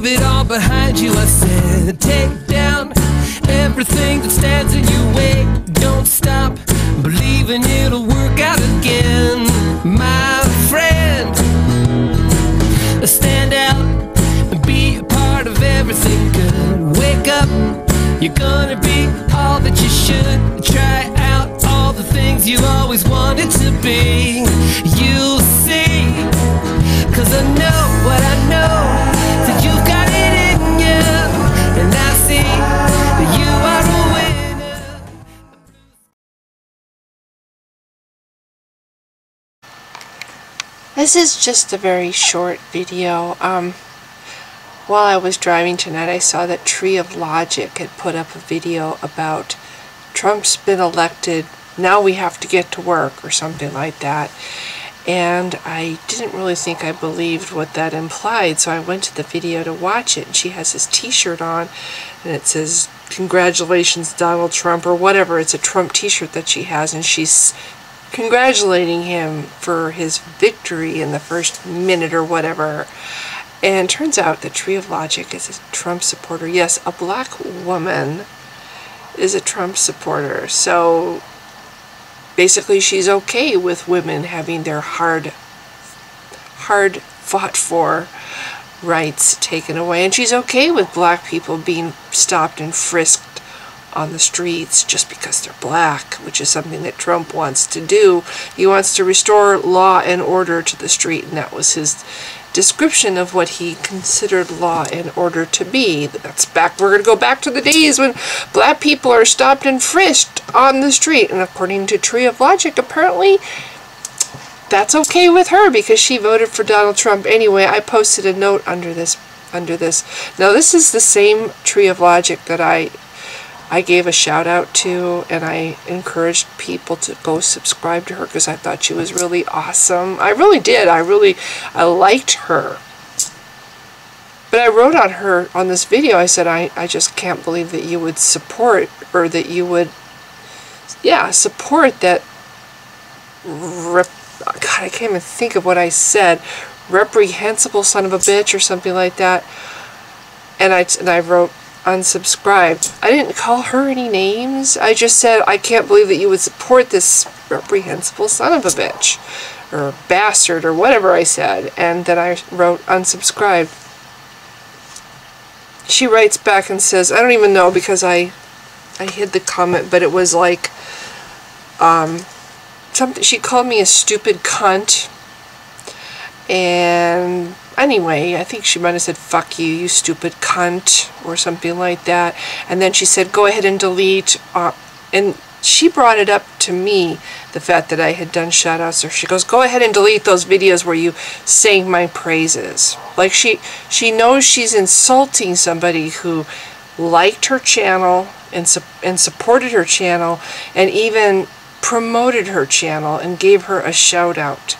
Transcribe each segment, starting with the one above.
leave it all behind you. I said, take down everything that stands in your way. Don't stop believing it'll work out again, my friend. Stand out and be a part of everything good. Wake up, you're gonna be all that you should. Try out all the things you've always wanted to be. You'll see, 'cause I know what I know, that you've got it in you, and I see that you are a winner. This is just a very short video. While I was driving tonight, I saw that Tree of Logic had put up a video about Trump's been elected, now we have to get to work, or something like that. And I didn't really think I believed what that implied, so I went to the video to watch it, and she has this t-shirt on, and it says, "Congratulations, Donald Trump," or whatever. It's a Trump t-shirt that she has, and she's congratulating him for his victory in the first minute or whatever. And it turns out that Tree of Logic is a Trump supporter. Yes, a black woman is a Trump supporter. So basically she's okay with women having their hard fought for rights taken away. And she's okay with black people being stopped and frisked on the streets just because they're black, which is something that Trump wants to do. He wants to restore law and order to the street, and that was his description of what he considered law and order to be. That's back, we're going to go back to the days when black people are stopped and frisked on the street. And according to Tree of Logic, apparently that's okay with her because she voted for Donald Trump anyway. I posted a note under this. Now this is the same Tree of Logic that I gave a shout out to, and I encouraged people to go subscribe to her because I thought she was really awesome. I really did. I liked her. But I wrote on her, on this video, I said, I just can't believe that you would support, or that you would, yeah, support that, God, I can't even think of what I said, reprehensible son of a bitch or something like that. And I wrote, unsubscribed. I didn't call her any names. I just said, I can't believe that you would support this reprehensible son of a bitch, or bastard, or whatever I said. And then I wrote unsubscribed. She writes back and says, I don't even know, because I hid the comment, but it was like, something, she called me a stupid cunt. And anyway, I think she might have said, fuck you, you stupid cunt, or something like that. And then she said, go ahead and delete. And she brought it up to me, the fact that I had done shout-outs. Or she goes, go ahead and delete those videos where you sang my praises. Like she knows she's insulting somebody who liked her channel and supported her channel and even promoted her channel and gave her a shout-out.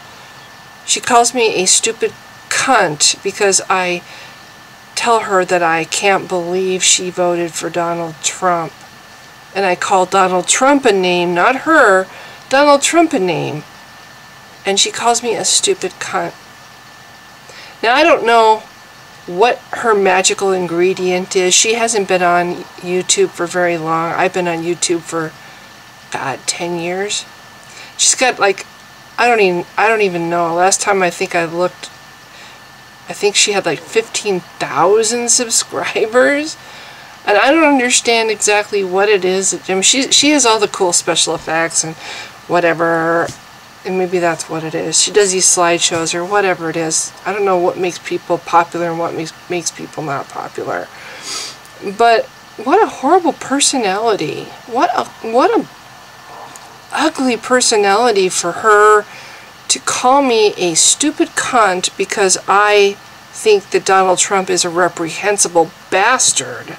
She calls me a stupid cunt because I tell her that I can't believe she voted for Donald Trump. And I call Donald Trump a name, not her, Donald Trump a name. And she calls me a stupid cunt. Now I don't know what her magical ingredient is. She hasn't been on YouTube for very long. I've been on YouTube for, God, 10 years. She's got like, I don't even know. Last time I think I looked, I think she had like 15,000 subscribers. And I don't understand exactly what it is. I mean, she has all the cool special effects and whatever. And maybe that's what it is. She does these slideshows or whatever it is. I don't know what makes people popular and what makes people not popular. But what a horrible personality. What a ugly personality for her to call me a stupid cunt because I think that Donald Trump is a reprehensible bastard.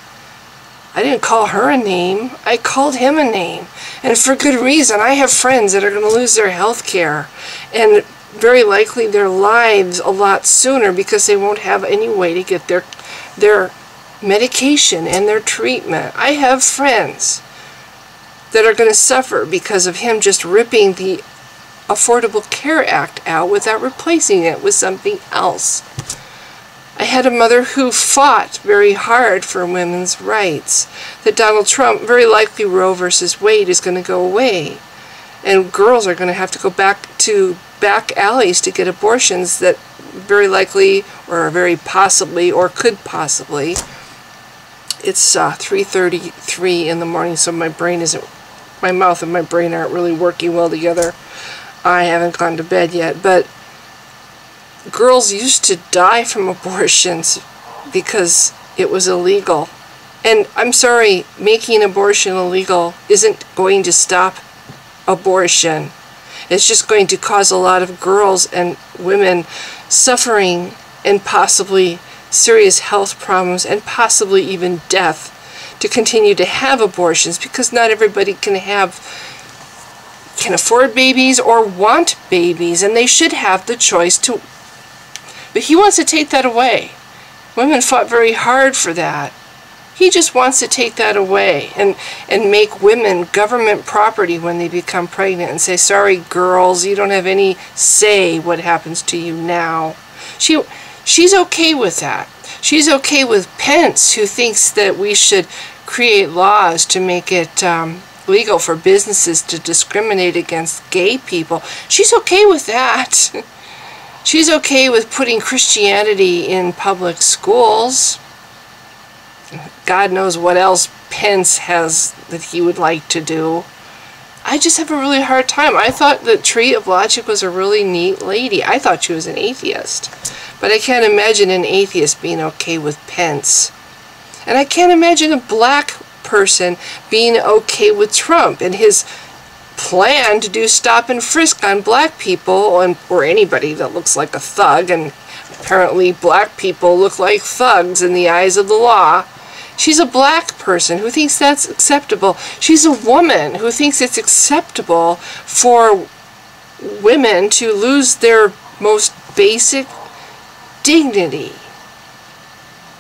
I didn't call her a name. I called him a name. And for good reason. I have friends that are going to lose their health care and very likely their lives a lot sooner because they won't have any way to get their medication and their treatment. I have friends that are going to suffer because of him just ripping the Affordable Care Act out without replacing it with something else. I had a mother who fought very hard for women's rights. That Donald Trump, very likely Roe versus Wade, is going to go away. And girls are going to have to go back to back alleys to get abortions that very likely, or very possibly, or could possibly. It's 3:33 in the morning, so my mouth and my brain aren't really working well together. I haven't gone to bed yet, but girls used to die from abortions because it was illegal. And I'm sorry, making abortion illegal isn't going to stop abortion. It's just going to cause a lot of girls and women suffering and possibly serious health problems and possibly even death to continue to have abortions, because not everybody can afford babies or want babies, and they should have the choice to. But he wants to take that away. Women fought very hard for that. He just wants to take that away and make women government property when they become pregnant and say, sorry girls, you don't have any say what happens to you now. She's okay with that. She's okay with Pence, who thinks that we should create laws to make it legal for businesses to discriminate against gay people. She's okay with that. She's okay with putting Christianity in public schools. God knows what else Pence has that he would like to do. I just have a really hard time. I thought that Tree of Logic was a really neat lady. I thought she was an atheist. But I can't imagine an atheist being okay with Pence. And I can't imagine a black person being okay with Trump and his plan to do stop and frisk on black people or anybody that looks like a thug. And apparently black people look like thugs in the eyes of the law. She's a black person who thinks that's acceptable. She's a woman who thinks it's acceptable for women to lose their most basic dignity,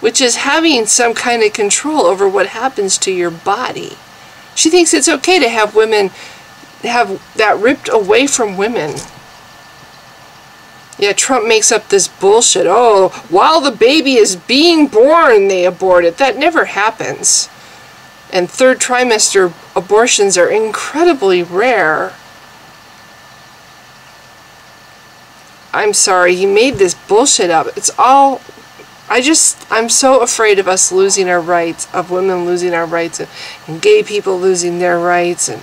which is having some kind of control over what happens to your body. She thinks it's okay to have women have that ripped away from women. Yeah, Trump makes up this bullshit. Oh, while the baby is being born, they abort it. That never happens. And third trimester abortions are incredibly rare. I'm sorry, he made this bullshit up. It's all... I'm so afraid of us losing our rights, of women losing our rights, and gay people losing their rights, and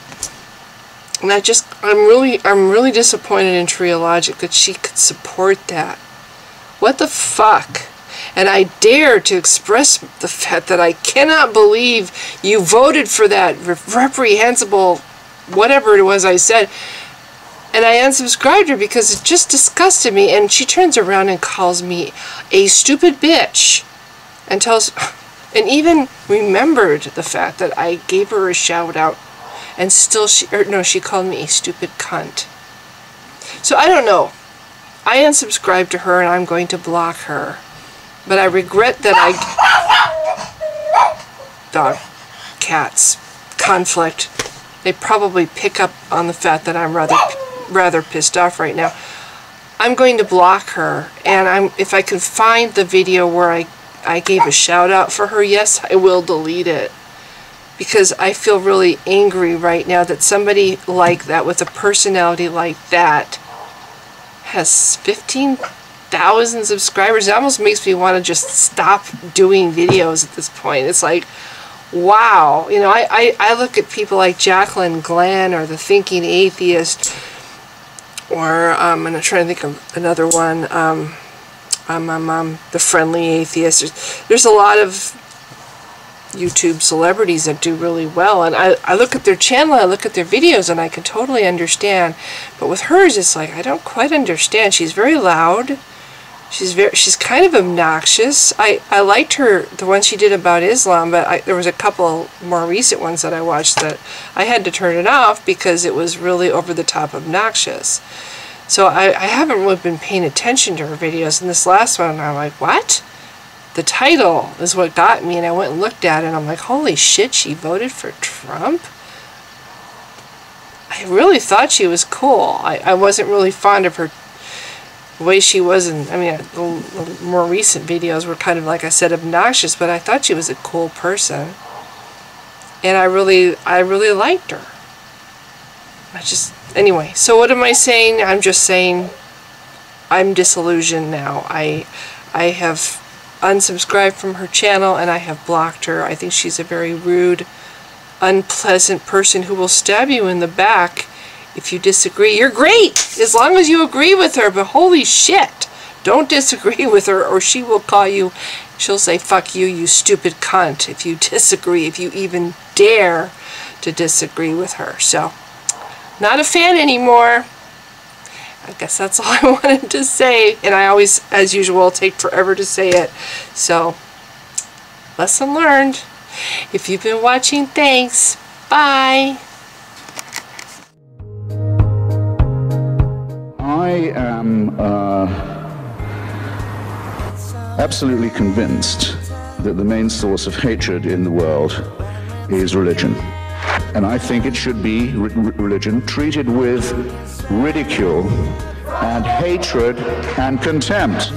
I'm really disappointed in Tree of Logic that she could support that. What the fuck? And I dare to express the fact that I cannot believe you voted for that reprehensible whatever it was I said. And I unsubscribed her because it just disgusted me. And she turns around and calls me a stupid bitch. And even remembered the fact that I gave her a shout out. And still she called me a stupid cunt. So I don't know. I unsubscribed to her and I'm going to block her. But I regret that dog, cats, conflict. They probably pick up on the fact that I'm rather pissed off right now. I'm going to block her, and if I can find the video where I gave a shout out for her, yes, I will delete it. Because I feel really angry right now that somebody like that, with a personality like that, has 15,000 subscribers. It almost makes me want to just stop doing videos at this point. It's like, wow. You know, I look at people like Jacqueline Glenn or the Thinking Atheist, or I'm trying to think of another one, the Friendly Atheist. There's a lot of YouTube celebrities that do really well, and I look at their channel, I look at their videos, and I can totally understand. But with hers, it's like I don't quite understand. She's very loud. She's kind of obnoxious. I liked her, the one she did about Islam, but there was a couple more recent ones that I watched that I had to turn it off because it was really over the top obnoxious. So I haven't really been paying attention to her videos. And this last one, I'm like, what? The title is what got me, and I went and looked at it, and I'm like, holy shit, she voted for Trump? I really thought she was cool. I wasn't really fond of her the way she was in, I mean, the more recent videos were kind of, like I said, obnoxious, but I thought she was a cool person. And I really liked her. Anyway, so what am I saying? I'm just saying I'm disillusioned now. I have unsubscribed from her channel and I have blocked her. I think she's a very rude, unpleasant person who will stab you in the back if you disagree. You're great as long as you agree with her, but holy shit, don't disagree with her or she will call you, she'll say fuck you, you stupid cunt, if you disagree, if you even dare to disagree with her. So, not a fan anymore. I guess that's all I wanted to say, and I always, as usual, take forever to say it. So, lesson learned. If you've been watching, thanks. Bye. I am absolutely convinced that the main source of hatred in the world is religion. And I think it should be religion treated with ridicule and hatred and contempt.